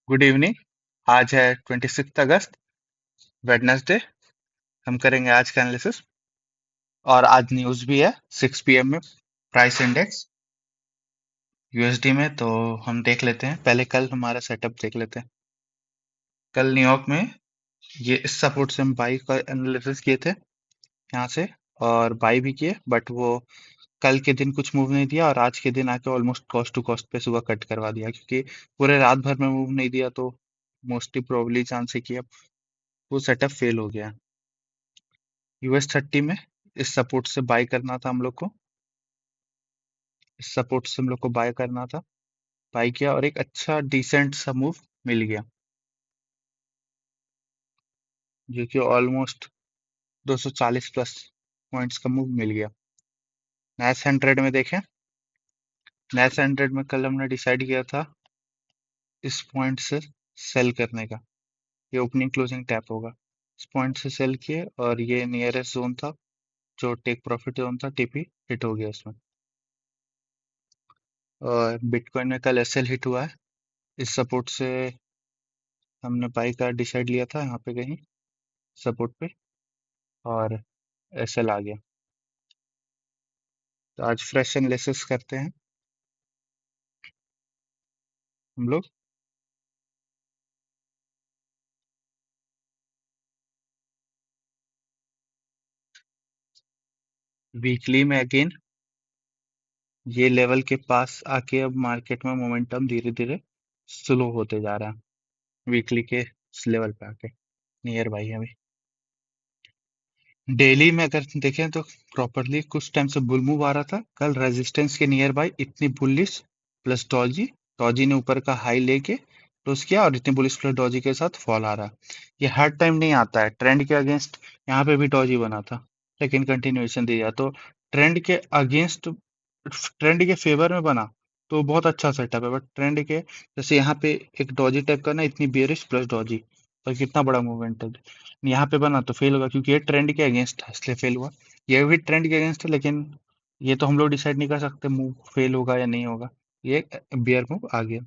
Good evening. आज है 26 अगस्त, Wednesday. हम करेंगे आज का एनालिसिस। और आज न्यूज़ भी है 6 PM में। प्राइस इंडेक्स यूएसडी में, तो हम देख लेते हैं। पहले कल हमारा सेटअप देख लेते हैं। कल न्यूयॉर्क में ये इस सपोर्ट से हम बाई का एनालिसिस किए थे यहाँ से, और बाई भी किए, बट वो कल के दिन कुछ मूव नहीं दिया, और आज के दिन आके ऑलमोस्ट कॉस्ट टू कॉस्ट पे सुबह कट करवा दिया, क्योंकि पूरे रात भर में मूव नहीं दिया, तो मोस्टली प्रोबेबली चांस है कि अब वो सेटअप फेल हो गया। US 30 में इस सपोर्ट से बाय करना था हम लोग को। इस सपोर्ट से हम लोग को बाय करना था। बाय किया और एक अच्छा डिसेंट सा मूव मिल गया, जो कि ऑलमोस्ट 240 प्लस पॉइंट्स का मूव मिल गया। नैस 100 में देखें। नैस 100 में कल हमने डिसाइड किया था इस पॉइंट से सेल करने का। ये ओपनिंग क्लोजिंग टैप होगा। इस पॉइंट से सेल किए, और ये नियरेस्ट जोन था, जो टेक प्रॉफिट जोन था, टीपी हिट हो गया इसमें। और बिटकॉइन में कल एसएल हिट हुआ है। इस सपोर्ट से हमने बाई का डिसाइड लिया था यहाँ पे कहीं सपोर्ट पे, और एसएल आ गया। तो आज फ्रेश एनालिसिस करते हैं हम लोग। वीकली में अगेन ये लेवल के पास आके अब मार्केट में मोमेंटम धीरे धीरे स्लो होते जा रहा है। वीकली के इस लेवल पे आके नियर बाई है अभी। डेली में अगर देखें तो प्रॉपरली कुछ टाइम से बुल मूव आ रहा था। कल रेजिस्टेंस के नियर बाई इतनी बुलिश प्लस डॉजी, डॉजी ने ऊपर का हाई लेके क्लोज किया, और इतनी बुलिश प्लस डॉजी के साथ फॉल आ रहा है। ये हर टाइम नहीं आता है ट्रेंड के अगेंस्ट। यहाँ पे भी डॉजी बना था, लेकिन कंटिन्यूएशन दिया, तो ट्रेंड के अगेंस्ट, ट्रेंड के फेवर में बना तो बहुत अच्छा सेटअप है। बट ट्रेंड के जैसे यहाँ पे एक डॉजी टाइप का ना, इतनी बियरिश प्लस डॉजी, और कितना बड़ा मूवमेंट है। यहाँ पे बना तो फेल होगा, क्योंकि ये ट्रेंड के अगेंस्ट है, इसलिए फेल हुआ। ये भी ट्रेंड के अगेंस्ट है, लेकिन ये तो हम लोग डिसाइड नहीं कर सकते मूव फेल होगा या नहीं होगा। ये बियर मूव आ गया,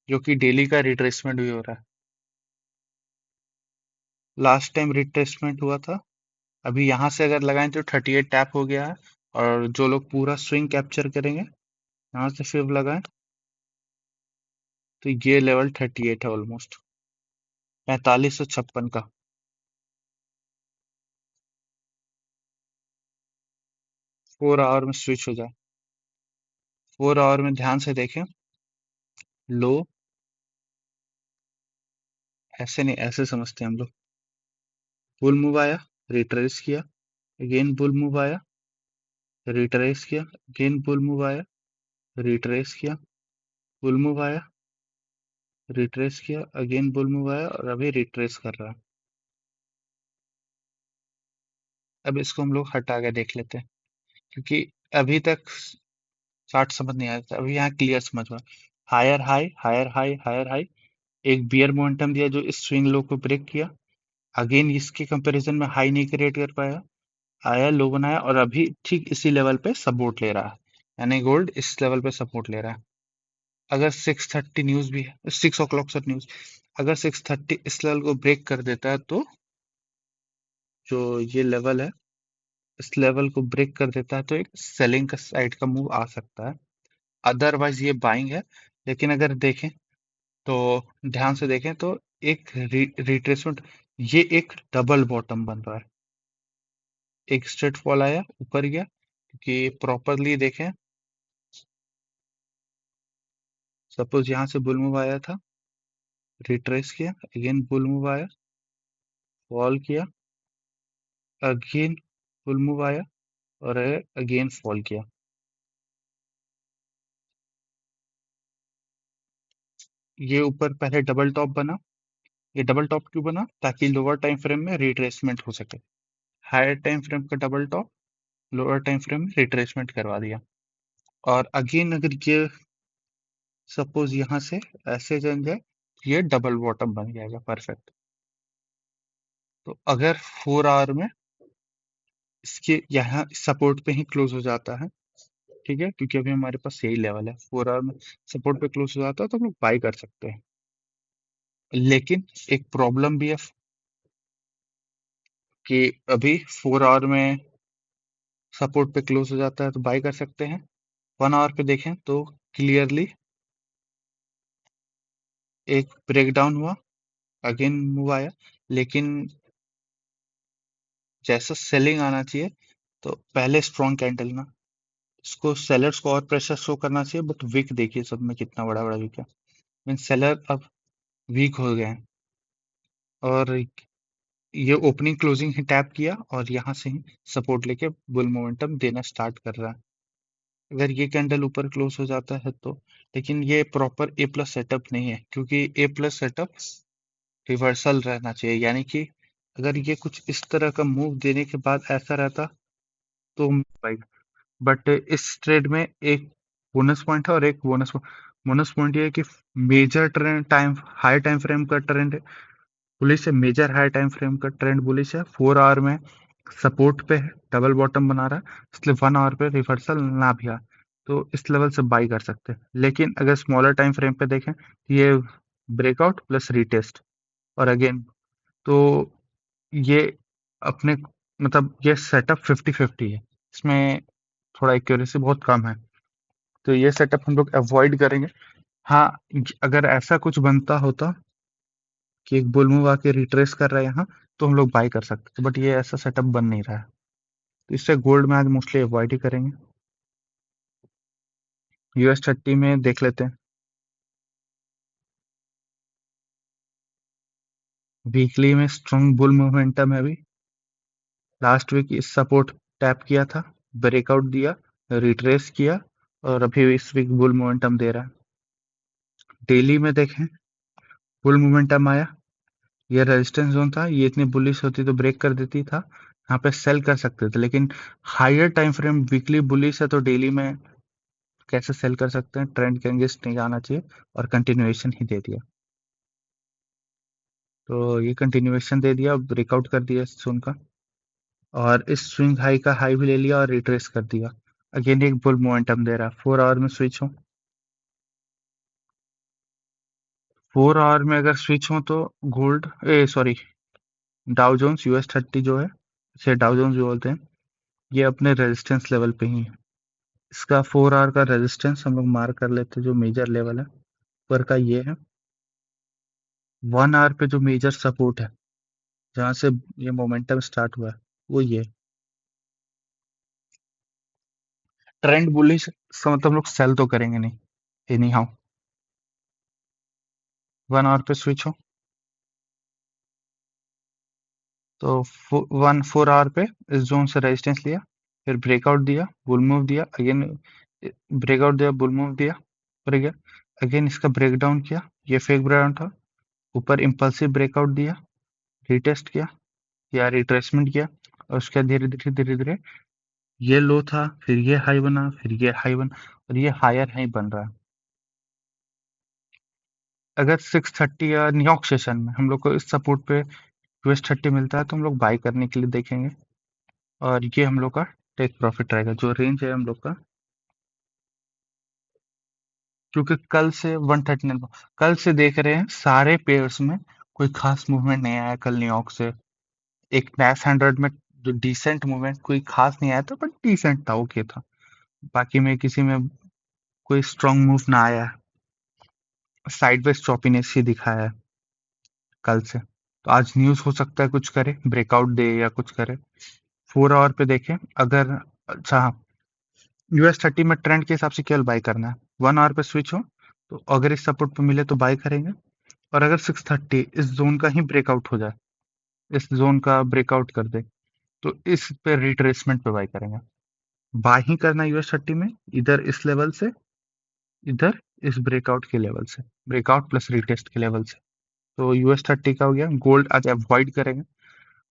जो कि डेली का रिट्रेसमेंट भी हो रहा है। लास्ट टाइम रिट्रेसमेंट हुआ था, अभी यहाँ से अगर लगाएं तो 38 टैप हो गया है। और जो लोग पूरा स्विंग कैप्चर करेंगे, यहाँ से फिर लगाएं तो ये लेवल 38 है, ऑलमोस्ट 4556 का। 4 आवर में स्विच हो जाए। 4 आवर में ध्यान से देखें। लो ऐसे नहीं, ऐसे समझते हैं हम लोग। बुल मूव आया, रिट्रेस किया, अगेन बुल मूव आया, रिट्रेस किया, अगेन बुल मूव आया, रिट्रेस किया, बुल मूव आया, रिट्रेस किया, अगेन बुल मूव आया, और अभी रिट्रेस कर रहा है। अब इसको हम लोग हटा के देख लेते हैं, क्योंकि अभी तक चार्ट समझ नहीं आया था। अभी यहाँ क्लियर समझ में higher high, higher high, higher high. एक बियर मोमेंटम दिया जो इस स्विंग लो को ब्रेक किया। अगेन इसके कंपैरिजन में हाई नहीं क्रिएट कर पाया, आया लो बनाया, और अभी ठीक इसी लेवल पे सपोर्ट ले रहा है। यानी गोल्ड इस लेवल पे सपोर्ट ले रहा है। अगर 6:30 न्यूज भी है, 6 o'clock सर न्यूज, अगर 6:30 इस लेवल को ब्रेक कर देता है, तो जो ये लेवल है, इस लेवल को ब्रेक कर देता है, तो एक सेलिंग का साइड का मूव आ सकता है। अदरवाइज ये बाइंग है। लेकिन अगर देखें तो, ध्यान से देखें तो, एक रिट्रेसमेंट, ये एक डबल बॉटम बन रहा है। एक स्ट्रेट फॉल आया, ऊपर गया, क्योंकि प्रॉपरली देखें, सपोज यहाँ से बुल मूव आया था, रिट्रेस किया, अगेन बुल मूव आया, फॉल किया, अगेन बुल मूव आया, और अगेन फॉल किया। ये ऊपर पहले डबल टॉप बना। ये डबल टॉप क्यों बना? ताकि लोअर टाइम फ्रेम में रिट्रेसमेंट हो सके। हायर टाइम फ्रेम का double top lower time frame में रिट्रेसमेंट करवा दिया। और अगेन अगर ये सपोज यहाँ से ऐसे जम जाए, ये डबल बॉटम बन जाएगा, परफेक्ट। तो अगर 4 आवर में इसके यहाँ सपोर्ट पे ही क्लोज हो जाता है, ठीक है, क्योंकि अभी हमारे पास यही लेवल है, 4 आवर में सपोर्ट पे क्लोज हो जाता है, तो हम लोग बाई कर सकते हैं। लेकिन एक प्रॉब्लम भी है कि अभी 4 आवर में सपोर्ट पे क्लोज हो जाता है तो बाय कर सकते हैं। 1 आवर पे देखें तो क्लियरली एक ब्रेकडाउन हुआ, अगेन मूव आया, लेकिन जैसा सेलिंग आना चाहिए तो पहले स्ट्रॉन्ग कैंडल ना, इसको सेलर्स को और प्रेशर शो करना चाहिए, बट वीक देखिए सब में कितना बड़ा बड़ा वीक है। मीन सेलर अब वीक हो गए हैं और ये ओपनिंग क्लोजिंग ही टैप किया और यहाँ से ही सपोर्ट लेके बुल मोमेंटम देना स्टार्ट कर रहा है। अगर ये कैंडल ऊपर क्लोज हो जाता है तो, लेकिन ये प्रॉपर ए प्लस सेटअप नहीं है, क्योंकि ए प्लस सेटअप रिवर्सल रहना चाहिए, यानी कि अगर ये कुछ इस तरह का मूव देने के बाद ऐसा रहता तो भाई, बट इस ट्रेड में एक बोनस पॉइंट है और एक बोनस पॉइंट ये है कि major trend time high time frame का ट्रेंड बुलिश है, मेजर हाई टाइम फ्रेम का ट्रेंड बुलिश है, 4 आवर में सपोर्ट पे है, डबल बॉटम बना रहा है, इसलिए 1 आवर पे रिवर्सल ना भी आए तो इस लेवल से बाई कर सकते हैं। लेकिन अगर स्मॉलर टाइम फ्रेम पे देखें, ये ब्रेकआउट प्लस रीटेस्ट और अगेन, तो ये अपने मतलब ये सेटअप 50-50 है, इसमें थोड़ा एक्यूरेसी बहुत कम है, तो ये सेटअप हम लोग अवॉइड करेंगे। हाँ, अगर ऐसा कुछ बनता होता कि एक बुल मूव आके रिट्रेस कर रहा है यहाँ, तो हम लोग बाय कर सकते थे, बट ये ऐसा सेटअप बन नहीं रहा है, तो इससे गोल्ड में आज मोस्टली अवॉइड ही करेंगे। US 30 में देख लेते हैं। वीकली में स्ट्रॉन्ग बुल मोमेंटम है अभी, लास्ट वीक इस सपोर्ट टैप किया था, ब्रेकआउट दिया, रिट्रेस किया और अभी इस वीक बुल मोमेंटम दे रहा है। डेली में देखें, बुल मोमेंटम आया, ये रेजिस्टेंस जोन था, ये इतनी बुलिश होती तो ब्रेक कर देती था, यहाँ पे सेल कर सकते थे, लेकिन higher time frame weekly bullish है तो डेली में कैसे सेल कर सकते हैं, ट्रेंड के अगेंस्ट नहीं जाना चाहिए और कंटिन्यूएशन ही दे दिया, तो ये कंटिन्यूएशन दे दिया, ब्रेकआउट कर दिया इस जोन का और इस स्विंग हाई का हाई भी ले लिया और रिट्रेस कर दिया, अगेन एक बुल मोमेंटम दे रहा है। 4 आवर में स्विच हो, 4 आवर में अगर स्विच हो तो गोल्ड ए सॉरी डाउ जोन्स US 30 जो है, इसे डाउ जोन्स भी बोलते हैं, ये अपने रेजिस्टेंस लेवल पे ही है। इसका 4 आवर का रेजिस्टेंस हम लोग मार्क कर लेते हैं, जो मेजर लेवल है ऊपर का ये है। 1 आवर पे जो मेजर सपोर्ट है, जहाँ से ये मोमेंटम स्टार्ट हुआ है, वो ये ट्रेंड बुलिश, इसका मतलब हम लोग सेल तो करेंगे नहीं एनी हाउ। 1 आवर पे स्विच हो तो 4 आवर पे इस जोन से रेजिस्टेंस लिया, फिर ब्रेकआउट दिया, बुल मूव दिया, अगेन ब्रेकआउट दिया, बुल मूव दिया, ऊपर गया, अगेन इसका ब्रेकडाउन किया, ये फेक ब्रेकडाउन था, ऊपर इम्पल्सिव ब्रेकआउट दिया, रिटेस्ट किया या रिट्रेसमेंट किया और उसके बाद धीरे धीरे धीरे धीरे ये लो था, फिर ये हाई बना, फिर ये हाई बना और ये हायर हाई बन रहा है। अगर 6:30 या न्यूयॉर्क सेशन में हम लोग को इस सपोर्ट पे US 30 मिलता है तो हम लोग बाई करने के लिए देखेंगे और ये हम लोग का टेक प्रॉफिट रहेगा, जो रेंज है हम लोग का, क्योंकि कल से 139, कल से देख रहे हैं सारे पेयर्स में कोई खास मूवमेंट नहीं आया कल न्यूयॉर्क से। एक नैस 100 में जो डिसेंट मूवमेंट कोई खास नहीं आया था, बट डिसेंट था, ओके था, बाकी में किसी में कोई स्ट्रांग मूव ना आया, साइडवेज चॉपीनेस ही दिखाया है कल से, तो आज न्यूज हो सकता है कुछ करे, ब्रेकआउट दे या कुछ करे। 4 आवर पे देखें अगर, अच्छा हाँ, US 30 में ट्रेंड के हिसाब से केवल बाय करना है, 1 आवर पे स्विच हो तो अगर इस सपोर्ट पे मिले तो बाय करेंगे, और अगर 6:30 इस जोन का ही ब्रेकआउट हो जाए, इस जोन का ब्रेकआउट कर दे, तो इस पे रिट्रेसमेंट पे बाय करेंगे। बाय ही करना US 30 में, इधर इस लेवल से, इधर इस ब्रेकआउट के लेवल से, ब्रेकआउट प्लस रिटेस्ट के लेवल से, तो US 30 का हो गया। गोल्ड आज अवॉइड करेंगे,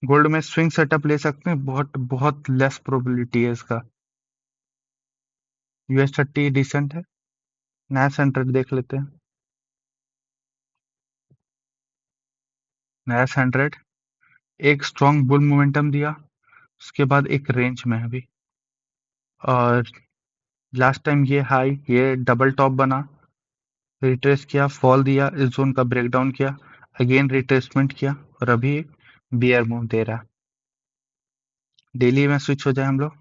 गोल्ड में स्विंग सेटअप ले सकते हैं, बहुत बहुत लेस प्रोबेबिलिटी है इसका। US 30 डिसेंट है, नैस 100 देख लेते हैं। नैस 100 एक स्ट्रॉन्ग बुल मोमेंटम दिया, उसके बाद एक रेंज में है अभी, और लास्ट टाइम ये हाई, ये डबल टॉप बना, रिट्रेस किया, फॉल दिया, इस जोन का ब्रेकडाउन किया, अगेन रिट्रेसमेंट किया और अभी बियर मूव दे रहा। डेली में स्विच हो जाए हम लोग,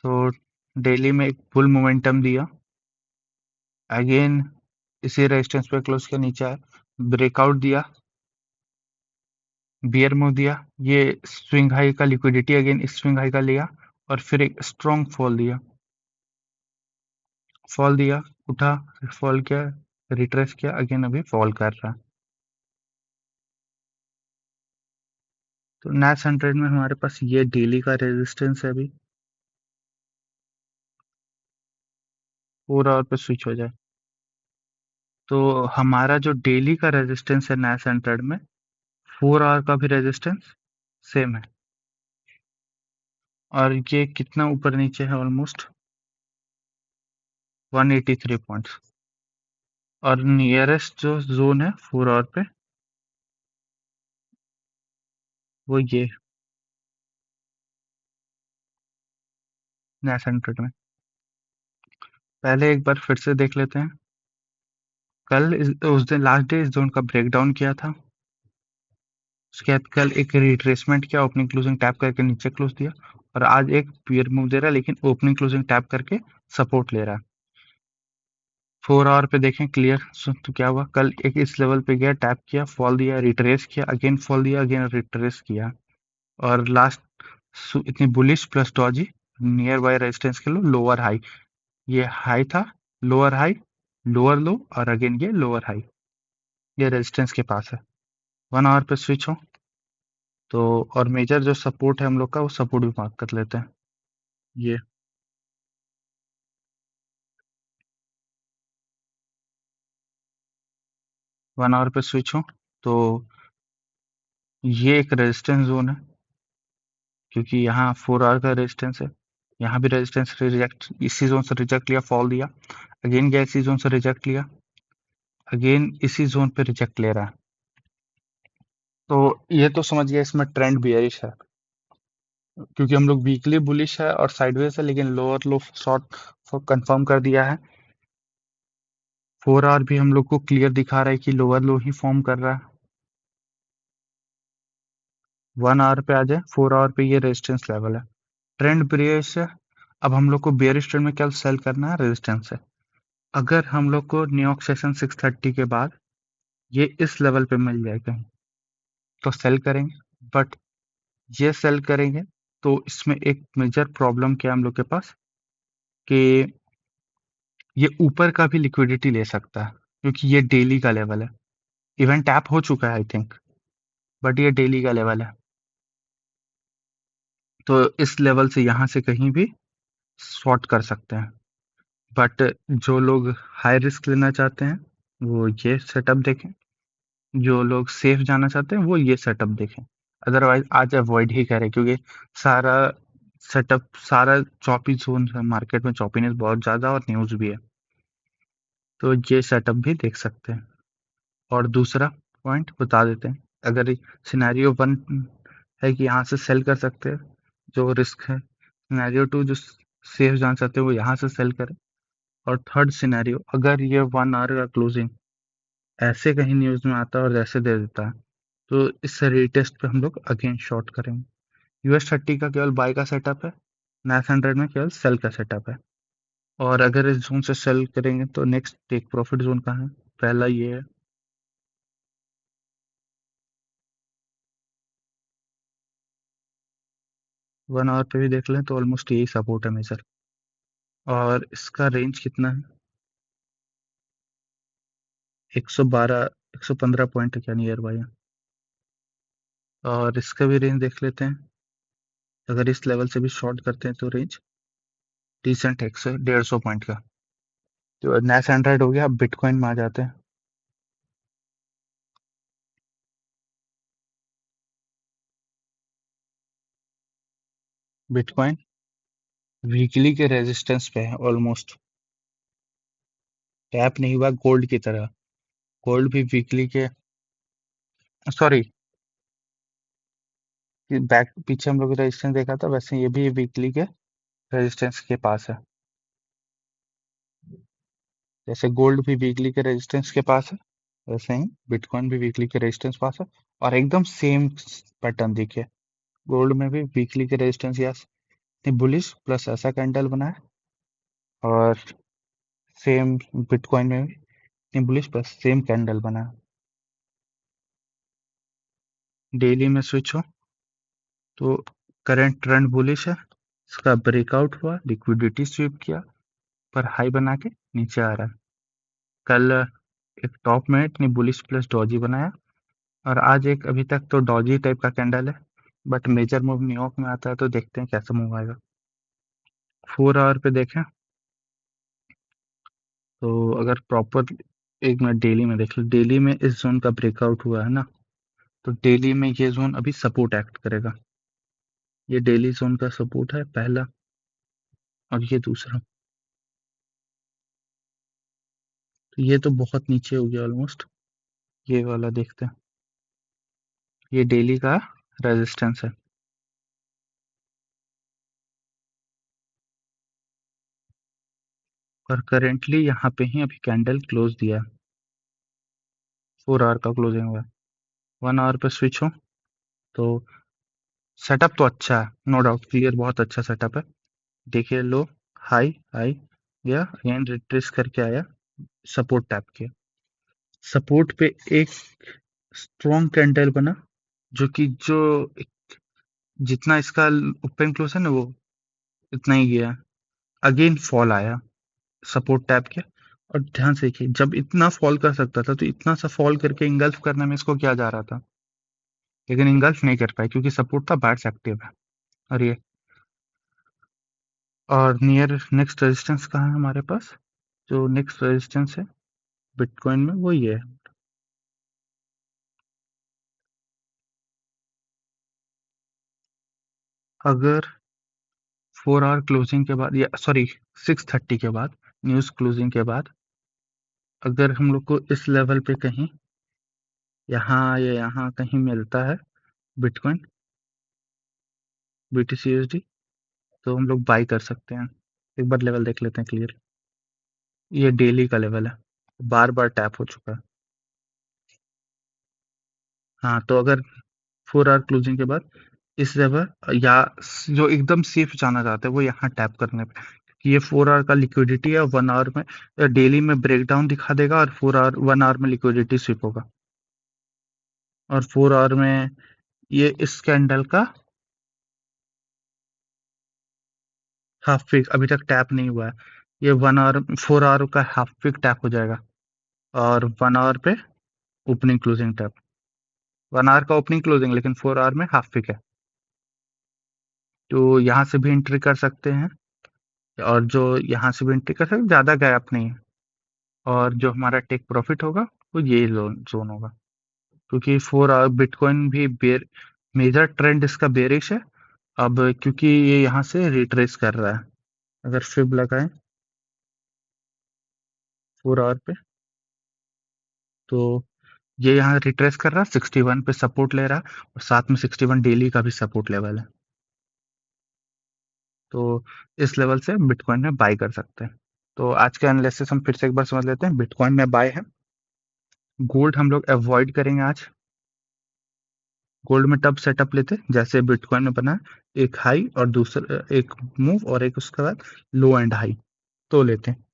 तो डेली में एक फुल मोमेंटम दिया, अगेन इसी रेजिस्टेंस पे क्लोज के नीचे आया, ब्रेकआउट दिया, बियर मूव दिया, ये स्विंग हाई का लिक्विडिटी अगेन इस स्विंग हाई का लिया और फिर एक स्ट्रॉन्ग फॉल दिया, फॉल दिया, उठा, फॉल किया, रिट्रेस किया, अगेन अभी फॉल कर रहा है। तो नेक्स्ट 100 में हमारे पास ये डेली का रेजिस्टेंस है अभी, 4 आवर पे स्विच हो जाए तो हमारा जो डेली का रेजिस्टेंस है नेक्स्ट 100 में, 4 आवर का भी रेजिस्टेंस सेम है, और ये कितना ऊपर नीचे है, ऑलमोस्ट 183 पॉइंट्स। और नियरेस्ट जो जोन है 4 आवर पे, वो ये नेक्स्ट 100 में। पहले एक बार फिर से देख लेते हैं। उस दिन लास्ट डे इस जोन का ब्रेकडाउन किया था, उसके बाद कल एक रिट्रेसमेंट किया, ओपनिंग क्लोजिंग टैप करके नीचे क्लोज दिया, और आज एक पियर मूव दे रहा है लेकिन ओपनिंग क्लोजिंग टैप करके सपोर्ट ले रहा है। 4 आवर पे देखें क्लियर, तो क्या हुआ, कल एक इस लेवल पे गया, टैप किया, फॉल दिया, रिट्रेस किया, अगेन फॉल दिया, अगेन रिट्रेस किया, और लास्ट इतनी bullish plus Doge, near by resistance के लो, लोअर हाई, ये हाई था, लोअर हाई, लोअर लो, और अगेन ये लोअर हाई, ये रेजिस्टेंस के पास है। 1 आवर पे स्विच हो तो, और मेजर जो सपोर्ट है हम लोग का, वो सपोर्ट भी मार्क कर लेते हैं। ये 1 आवर पे स्विच हो तो ये एक रेजिस्टेंस जोन है, क्योंकि यहाँ 4 आवर का रेजिस्टेंस है, यहाँ भी रेजिस्टेंस रिजेक्ट, इसी जोन से रिजेक्ट लिया, फॉल दिया, अगेन गया इसी जोन से रिजेक्ट लिया, अगेन इसी जोन पे रिजेक्ट ले रहा है। तो ये तो समझ गया इसमें ट्रेंड बियरिश है, क्योंकि हम लोग वीकली बुलिश है और साइडवेज है, लेकिन लोअर लो शॉर्ट कंफर्म कर दिया है। 4 आवर भी हम लोग को क्लियर दिखा रहा है कि लोअर लो ही फॉर्म कर रहा है। 1 आवर पे आ जाए, 4 आवर पे ये रेजिस्टेंस लेवल है, ट्रेंड बियरिश है। अब हम लोग को बियरिश ट्रेंड में क्या सेल करना है, रेजिस्टेंस है। अगर हम लोग को न्यूयॉर्क सेशन 6:30 के बाद ये इस लेवल पे मिल जाए कहीं, तो सेल करेंगे, बट ये सेल करेंगे तो इसमें एक मेजर प्रॉब्लम क्या है हम लोग के पास, कि ये ऊपर का भी लिक्विडिटी ले सकता है, क्योंकि ये डेली का लेवल है, इवेंट टैप हो चुका है आई थिंक, बट ये डेली का लेवल है, तो इस लेवल से यहाँ से कहीं भी शॉर्ट कर सकते हैं। बट जो लोग हाई रिस्क लेना चाहते हैं वो ये सेटअप देखें, जो लोग सेफ जाना चाहते हैं वो ये सेटअप देखें, अदरवाइज आज अवॉइड ही करें, क्योंकि सारा सेटअप, सारा चॉपी जोन है, मार्केट में चॉपीनेस बहुत ज़्यादा और न्यूज़ भी है, तो ये सेटअप भी देख सकते हैं। और दूसरा पॉइंट बता देते हैं, अगर सिनेरियो वन है कि यहाँ से सेल कर सकते हैं जो रिस्क है, सिनेरियो टू जो सेफ जाना चाहते हैं वो यहाँ से सेल करें, और थर्ड सिनेरियो अगर ये 1 आवर का क्लोजिंग ऐसे कहीं न्यूज़ में आता है और ऐसे दे देता है, तो इस रीटेस्ट पे हम लोग अगेन शॉर्ट करेंगे। US30 का केवल बाय का सेटअप है, नेक्स्ट 100 में केवल सेल का सेटअप है, और अगर इस जोन से सेल करेंगे तो नेक्स्ट टेक प्रॉफिट जोन कहाँ है, पहला ये है, 1 आवर पे भी देख लें तो ऑलमोस्ट यही सपोर्ट है मेजर, और इसका रेंज कितना है, 112 115 पॉइंट क्या नियर बाय है, और इसका भी रेंज देख लेते हैं, अगर इस लेवल से भी शॉर्ट करते हैं तो रेंज डिसेंट है, 150 पॉइंट का। तो नेक्स्ट 100 हो गया, अब बिटकॉइन में आ जाते हैं। बिटकॉइन वीकली के रेजिस्टेंस पे है ऑलमोस्ट, टैप नहीं हुआ गोल्ड की तरह, गोल्ड भी वीकली के, सॉरी, बैक पीछे हम लोग रेजिस्टेंस देखा था, वैसे ये भी वीकली के रेजिस्टेंस के पास है, जैसे गोल्ड भी वीकली के रेजिस्टेंस के पास है, वैसे ही बिटकॉइन भी वीकली के रेजिस्टेंस पास है, और एकदम सेम पैटर्न देखिए, गोल्ड में भी वीकली के रेजिस्टेंस या बुलिश प्लस ऐसा कैंडल बना है, और सेम बिटकॉइन में भी बुलिश प्लस सेम कैंडल बना है। डेली में स्विच हो तो करंट ट्रेंड बुलिश है, इसका ब्रेकआउट हुआ, लिक्विडिटी स्वीप किया, पर हाई बना के नीचे आ रहा है। कल एक टॉप में इतनी बुलिश प्लस डॉजी बनाया, और आज एक अभी तक तो डॉजी टाइप का कैंडल है, बट मेजर मूव न्यूयॉर्क में आता है तो देखते हैं कैसा मूव आएगा। 4 आवर पे देखें तो अगर प्रॉपर, एक मिनट डेली में देख लो, डेली में इस जोन का ब्रेकआउट हुआ है ना, तो डेली में ये जोन अभी सपोर्ट एक्ट करेगा। ये डेली जोन का सपोर्ट है पहला, और ये दूसरा। तो ये तो बहुत नीचे हो गया ऑलमोस्ट, ये वाला देखते हैं। ये डेली का रेजिस्टेंस है, और करेंटली यहाँ पे ही अभी कैंडल क्लोज दिया है, 4 आवर का क्लोजिंग हुआ है। 1 आवर पे स्विच हो तो सेटअप तो अच्छा है, नो डाउट, क्लियर, बहुत अच्छा सेटअप है। देखिए लो, हाई हाई गया, अगेन रिट्रेस करके आया, सपोर्ट टैप किया, सपोर्ट पे एक स्ट्रॉन्ग कैंडल बना, जो कि जो जितना इसका ओपन क्लोज है ना, वो इतना ही गया, अगेन फॉल आया, सपोर्ट टैप किया। और ध्यान से देखिए, जब इतना फॉल कर सकता था तो इतना सा फॉल करके इंगल्फ करने में इसको क्या जा रहा था, लेकिन इंगल्फ नहीं कर पाए क्योंकि सपोर्ट था, बैट्स एक्टिव है। और ये, और नियर नेक्स्ट रेजिस्टेंस कहाँ है हमारे पास, जो नेक्स्ट रेजिस्टेंस है बिटकॉइन में वो ये है। अगर 4 आवर क्लोजिंग के बाद, या सॉरी 6:30 के बाद, न्यूज़ क्लोजिंग के बाद, अगर हम लोग को इस लेवल पे कहीं, यहाँ या यहाँ कहीं मिलता है बिटकॉइन, BTC USD, तो हम लोग बाई कर सकते हैं। एक बार लेवल देख लेते हैं क्लियर। ये डेली का लेवल है, बार बार टैप हो चुका है। हाँ, तो अगर 4 आवर क्लोजिंग के बाद इस लेवल, या जो एकदम सेफ जाना चाहते हैं वो यहाँ टैप करने पे, कि ये 4 आवर का लिक्विडिटी है, 1 आवर में, डेली में ब्रेकडाउन दिखा देगा, और 4 आवर, 1 आवर में लिक्विडिटी स्विप होगा, और 4 आवर में ये इस कैंडल का हाफ पिक अभी तक टैप नहीं हुआ है, ये 1 आवर, 4 आवर का हाफ पिक टैप हो जाएगा, और 1 आवर पे ओपनिंग क्लोजिंग टैप, 1 आवर का ओपनिंग क्लोजिंग, लेकिन 4 आवर में हाफ पिक है, तो यहाँ से भी एंट्री कर सकते हैं, और जो यहाँ से भी एंट्री कर सकते हैं, ज़्यादा गैप नहीं है, और जो हमारा टेक प्रॉफिट होगा वो ये जोन जोन होगा, क्योंकि 4 आवर बिटकॉइन भी बेर, मेजर ट्रेंड इसका बेरिश है अब, क्योंकि ये यहाँ से रिट्रेस कर रहा है। अगर फिब लगाएं 4 आवर पे, तो ये यहाँ रिट्रेस कर रहा है, 61 पे सपोर्ट ले रहा है, और साथ में 61 डेली का भी सपोर्ट लेवल है, तो इस लेवल से बिटकॉइन में बाई कर सकते हैं। तो आज के एनालिसिस हम फिर से एक बार समझ लेते हैं। बिटकॉइन में बाय है, गोल्ड हम लोग अवॉइड करेंगे आज। गोल्ड में तब सेटअप लेते जैसे बिटकॉइन में बना है, एक हाई और दूसरा एक मूव, और एक उसके बाद लो एंड हाई, तो लेते हैं।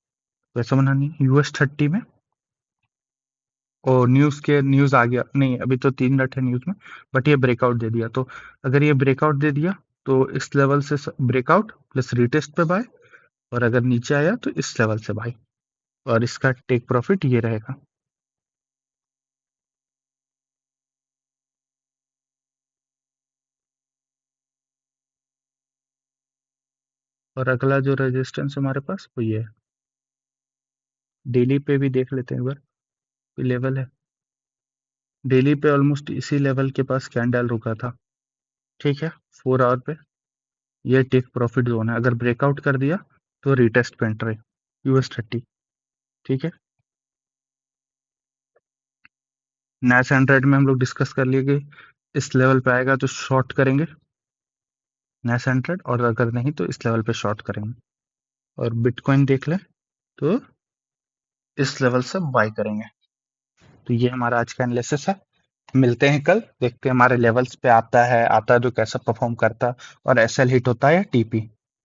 वैसा बना नहीं, US 30 में, और न्यूज आ गया नहीं, अभी तो 3 मिनट है न्यूज में, बट ये ब्रेकआउट दे दिया, तो अगर ये ब्रेकआउट दे दिया तो इस लेवल से ब्रेकआउट प्लस रीटेस्ट पे बाय, और अगर नीचे आया तो इस लेवल से बाय, और इसका टेक प्रॉफिट ये रहेगा। और अगला जो रेजिस्टेंस हमारे पास वो ये है, डेली पे भी देख लेते हैं एक बार, लेवल है डेली पे ऑलमोस्ट इसी लेवल के पास कैंडल रुका था, ठीक है, 4 आवर पे, ये टेक प्रॉफिट जोन है, अगर ब्रेकआउट कर दिया तो रिटेस्ट पे एंट्री, US 30, ठीक है। नैस 100 में हम लोग डिस्कस कर लिए कि इस लेवल पे आएगा तो शॉर्ट करेंगे नैस 100, और अगर नहीं तो इस लेवल पे शॉर्ट करेंगे, और बिटकॉइन देख लें तो इस लेवल से बाय करेंगे। तो ये हमारा आज का एनालिसिस है। मिलते हैं कल, देखते हैं हमारे लेवल्स पे आता है तो कैसा परफॉर्म करता है, और एसएल हिट होता है या टीपी।